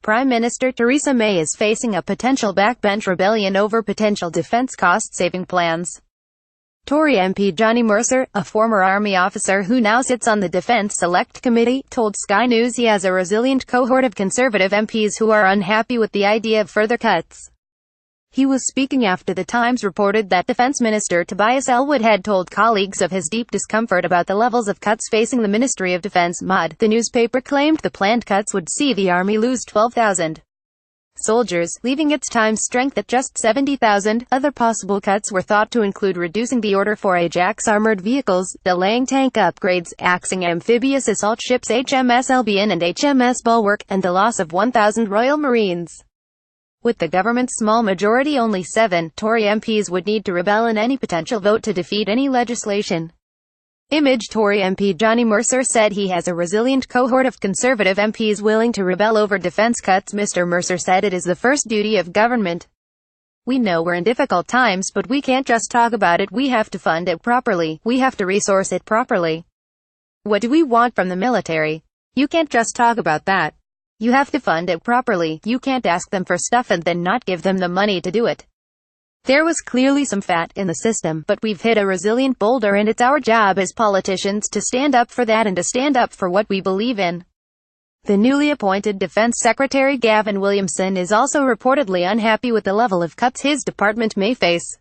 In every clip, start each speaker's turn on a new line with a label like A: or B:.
A: Prime Minister Theresa May is facing a potential backbench rebellion over potential defence cost-saving plans. Tory MP Johnny Mercer, a former army officer who now sits on the Defence Select Committee, told Sky News he has a resilient cohort of Conservative MPs who are unhappy with the idea of further cuts. He was speaking after The Times reported that Defence Minister Tobias Ellwood had told colleagues of his deep discomfort about the levels of cuts facing the Ministry of Defence MoD. The newspaper claimed the planned cuts would see the army lose 12,000 soldiers, leaving its times strength at just 70,000. Other possible cuts were thought to include reducing the order for Ajax armoured vehicles, delaying tank upgrades, axing amphibious assault ships HMS Albion and HMS Bulwark, and the loss of 1,000 Royal Marines. With the government's small majority, only 7 Tory MPs would need to rebel in any potential vote to defeat any legislation. Tory MP Johnny Mercer said he has a resilient cohort of Conservative MPs willing to rebel over defence cuts. Mr. Mercer said it is the first duty of government. We know we're in difficult times, but we can't just talk about it. We have to fund it properly. We have to resource it properly. What do we want from the military? You can't just talk about that. You have to fund it properly. You can't ask them for stuff and then not give them the money to do it. There was clearly some fat in the system, but we've hit a resilient boulder, and it's our job as politicians to stand up for that and to stand up for what we believe in. The newly appointed Defence Secretary Gavin Williamson is also reportedly unhappy with the level of cuts his department may face.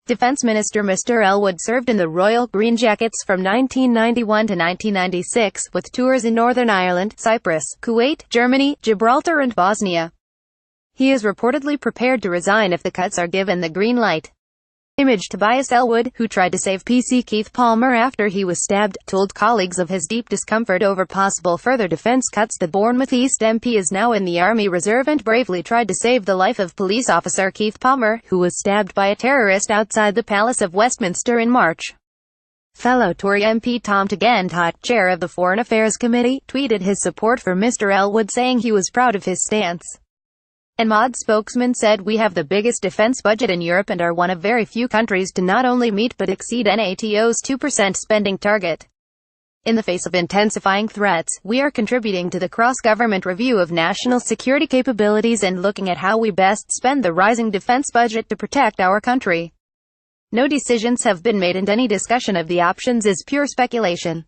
A: Defence Minister Mr. Ellwood served in the Royal Green Jackets from 1991 to 1996, with tours in Northern Ireland, Cyprus, Kuwait, Germany, Gibraltar and Bosnia. He is reportedly prepared to resign if the cuts are given the green light. Tobias Ellwood, who tried to save PC Keith Palmer after he was stabbed, told colleagues of his deep discomfort over possible further defence cuts. The Bournemouth East MP is now in the Army Reserve and bravely tried to save the life of police officer Keith Palmer, who was stabbed by a terrorist outside the Palace of Westminster in March. Fellow Tory MP Tom Tagantot, chair of the Foreign Affairs Committee, tweeted his support for Mr. Ellwood, saying he was proud of his stance. And MoD spokesman said, "We have the biggest defence budget in Europe and are one of very few countries to not only meet but exceed NATO's 2% spending target. In the face of intensifying threats, we are contributing to the cross-government review of national security capabilities and looking at how we best spend the rising defence budget to protect our country. No decisions have been made and any discussion of the options is pure speculation."